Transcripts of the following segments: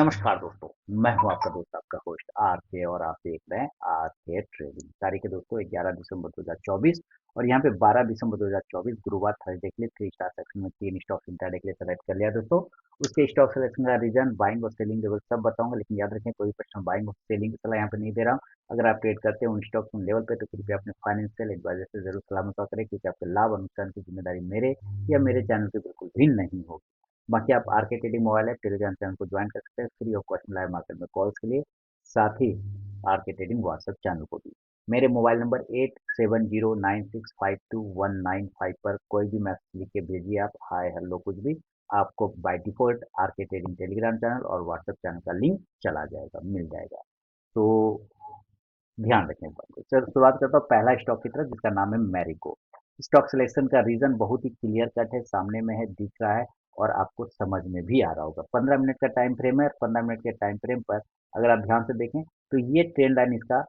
नमस्कार दोस्तों, मैं हूं आपका दोस्त आपका होस्ट आर के और आप देख रहे हैं आर के ट्रेडिंग। तारीख है दोस्तों 11 दिसंबर 2024 और यहाँ पे 12 दिसंबर 2024 गुरुवार थर्सडे के लिए 3 स्टार सेक्शन में 3 स्टॉक इंट्राडे के लिए सेलेक्ट कर लिया दोस्तों। उसके स्टॉक सिलेक्शन का रीजन, बाइंग और सेलिंग लेवल सब बताऊंगा, लेकिन याद रखें कोई पर्सन बाइंग और सेलिंग की सलाह यहाँ पे नहीं दे रहा हूँ। अगर आप ट्रेड करते हैं उन स्टॉक उन लेवल पे तो कृपया अपने फाइनेंशियल एडवाइजर से जरूर सलाह मशवरा करें, क्योंकि आपके लाभ और नुकसान की जिम्मेदारी मेरे या मेरे चैनल की बिल्कुल भी नहीं होगी। बाकी आप आर के trading mobile app Telegram channel को ज्वाइन कर सकते हैं free of cost live market में कॉल्स के लिए। साथ ही आर के ट्रेडिंग व्हाट्सएप चैनल को भी मेरे मोबाइल नंबर 8709652195 पर कोई भी मैसेज लिख के भेजिए। आप हाय हेलो कुछ भी, आपको बाय डिफॉल्ट आर के ट्रेडिंग टेलीग्राम चैनल और व्हाट्सएप चैनल का लिंक चला जाएगा, मिल जाएगा। तो ध्यान रखें इस बात को। चलो शुरुआत करता हूँ पहला स्टॉक की तरफ, जिसका नाम है मैरिको। स्टॉक सिलेक्शन का रीजन बहुत ही क्लियर कट है, सामने में है, दिख रहा है और आपको समझ में भी आ रहा होगा। 15 मिनट का टाइम फ्रेम है और 15 मिनट के टाइम फ्रेम पर अगर आप ध्यान से देखें तो ये ट्रेंड लाइन इसका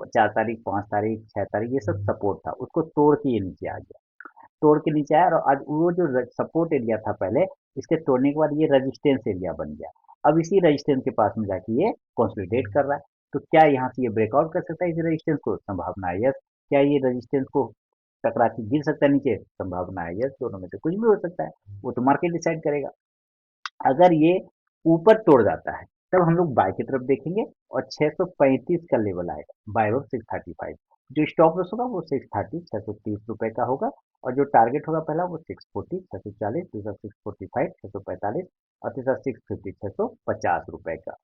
4 तारीख, 5 तारीख, 6 तारीख ये सब सपोर्ट था, उसको तोड़ के ये नीचे आ गया। तोड़ के नीचे आया और आज वो जो सपोर्ट एरिया था पहले, इसके तोड़ने के बाद ये रेजिस्टेंस एरिया बन गया। अब इसी रेजिस्टेंस के पास में जाके ये कंसोलिडेट कर रहा है। तो क्या यहाँ से ये ब्रेकआउट कर सकता है इस रेजिस्टेंस को? संभावना है यस। क्या ये रेजिस्टेंस को टकरा के गिर सकता है नीचे? संभावना है यस। दोनों में से कुछ भी हो सकता है, वो तो मार्केट डिसाइड करेगा। अगर ये ऊपर तोड़ जाता है तब हम लोग बाय की तरफ देखेंगे और 635 का लेवल आएगा, बाय और 635। जो स्टॉप लॉस होगा वो 630 630 रुपए का होगा और जो टारगेट होगा पहला वो 640 640, दूसरा 645 645 और तीसरा 650 650 रुपए का।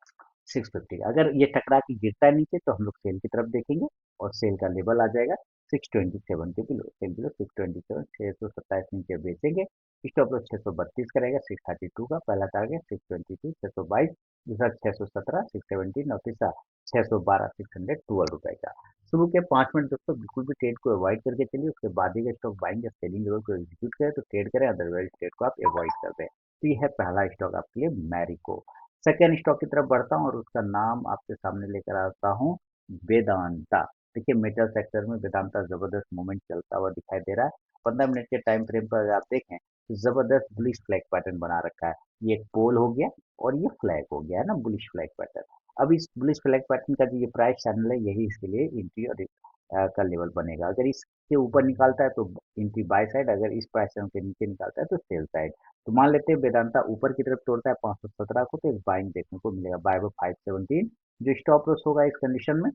650 अगर ये टकरा के गिरता है नीचे तो हम लोग सेल की तरफ देखेंगे और सेल का लेवल आ जाएगा 627 के बिलो, सेल बिलो 627, 627 नीचे बेचेंगे। स्टॉप लॉस 632 का रहेगा, 632 का पहला टारगेट, 622 622, दूसरा 617 617 और तीसरा 612 612 रुपए का। शुरू के 5 मिनट दोस्तों बिल्कुल भी ट्रेड को अवॉइड करके चलिए, उसके बाद ही स्टॉक बाइंग या सेलिंग लेवल को एग्जीक्यूट करें तो ट्रेड करें, अदरवाइज ट्रेड को आप अवॉइड कर दें। तो ये है पहला स्टॉक आपके लिए मैरिको। सेकेंड स्टॉक की तरफ बढ़ता हूँ और उसका नाम आपके सामने लेकर आता हूँ, वेदांता। देखिए मेटल सेक्टर में वेदांता जबरदस्त मूवमेंट चलता हुआ दिखाई दे रहा है। 15 मिनट के टाइम फ्रेम पर अगर आप देखें तो जबरदस्त बुलिश फ्लैग पैटर्न बना रखा है। ये एक पोल हो गया और ये फ्लैग हो गया है ना, बुलिश फ्लैग पैटर्न। अब इस बुलिश फ्लैग पैटर्न का जो ये प्राइस चैनल है यही इसके लिए एंट्री और का लेवल बनेगा। अगर इसके ऊपर निकालता है तो एंट्री बाय साइड, अगर इस प्राइस चैनल के नीचे निकालता है तो सेल साइड। तो मान लेते हैं वेदांता ऊपर की तरफ तोड़ता है 517 को तो एक बाइंग देखने को मिलेगा, बाय वो 517। जो स्टॉप लॉस होगा इस कंडीशन में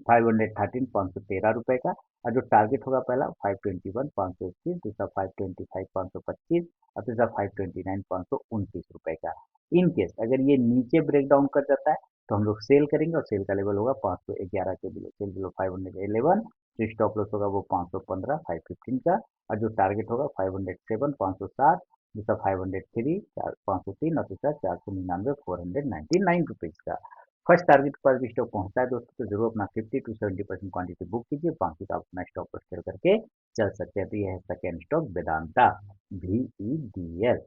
513 513 रुपए का और जो टारगेट होगा पहला 521 521, दूसरा 525 525 और तीसरा 529 529 रुपए का। इन केस अगर ये नीचे ब्रेक डाउन कर जाता है तो हम लोग सेल करेंगे और सेल का लेवल होगा 511 के बिलो, सेल बिलो 511। जो स्टॉप लॉस होगा वो 515 515 का और जो टारगेट होगा 507 507, दूसरा 503 503 और तीसरा 499 499 रुपीज का। फर्स्ट टारगेट पर भी स्टॉक पहुंचता है दोस्तों तो जरूर अपना 50 to 70% क्वांटिटी बुक कीजिए, बाकी का अपना स्टॉक पर सेल करके चल सकते हैं। तो यह है सेकेंड स्टॉक वेदांता, VEDL।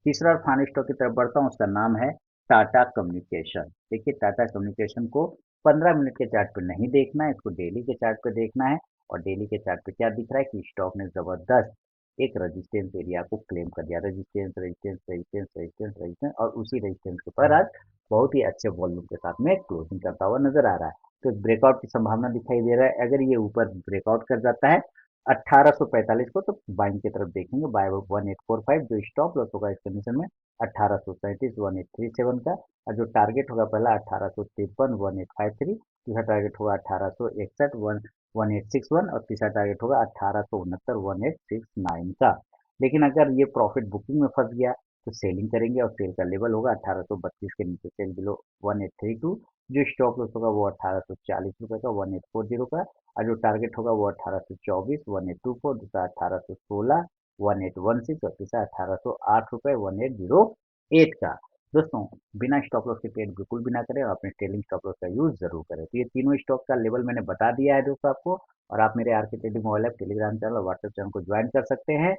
तीसरा और फाइनल स्टॉक की तरफ बढ़ता हूँ, उसका नाम है टाटा कम्युनिकेशन। देखिए टाटा कम्युनिकेशन को 15 मिनट के चार्ट पर नहीं देखना है, इसको डेली के चार्ट पर देखना है। और डेली के चार्ट पे क्या दिख रहा है कि स्टॉक ने जबरदस्त एक रेजिस्टेंस एरिया को क्लेम कर दिया, resistance resistance resistance resistance resistance और उसी रेजिस्टेंस के ऊपर आज बहुत ही अच्छे वॉल्यूम के साथ में क्लोजिंग करता हुआ नजर आ रहा है। तो ब्रेकआउट की संभावना दिखाई दे रहा है। अगर ये ऊपर ब्रेकआउट कर जाता है 1845 को तो बाइंग की तरफ देखेंगे, बाय 1845। जो स्टॉप लॉस होगा इस कंडीशन में 1837 1837 का और जो टारगेट होगा पहला 1853 1853, दूसरा टारगेट होगा 1861 1861 और तीसरा टारगेट होगा 1869 1869 का। लेकिन अगर ये प्रॉफिट बुकिंग में फंस गया तो सेलिंग करेंगे और सेल का लेवल होगा 1832 के नीचे, सेल बिलो 1832। जो स्टॉप लॉस होगा वो 1840 रुपए का 1840 का और जो टारगेट होगा वो 1824 1824, दूसरा 1816 1816 और तीसरा 1808 रुपए 1808 का। दोस्तों बिना स्टॉप लॉस के ट्रेड बिल्कुल भी ना करें और अपने ट्रेलिंग स्टॉप लॉस का यूज जरूर करें। तो ये तीनों स्टॉक का लेवल मैंने बता दिया है दोस्तों आपको, और आप मेरे आर के trading mobile app Telegram channel और व्हाट्सएप चैनल को ज्वाइन कर सकते हैं।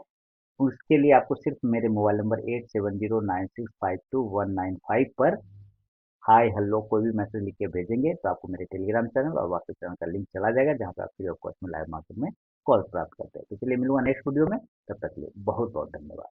उसके लिए आपको सिर्फ मेरे मोबाइल नंबर 8709652195 पर हाय हेलो कोई भी मैसेज लिख के भेजेंगे तो आपको मेरे टेलीग्राम चैनल और व्हाट्सएप चैनल का लिंक चला जाएगा, जहाँ पे आप फ्री ऑफ कॉस्ट में लाइव मार्केट में कॉल प्राप्त करते हैं। तो चलिए मिलूंगा नेक्स्ट वीडियो में, तब तक के लिए बहुत बहुत धन्यवाद।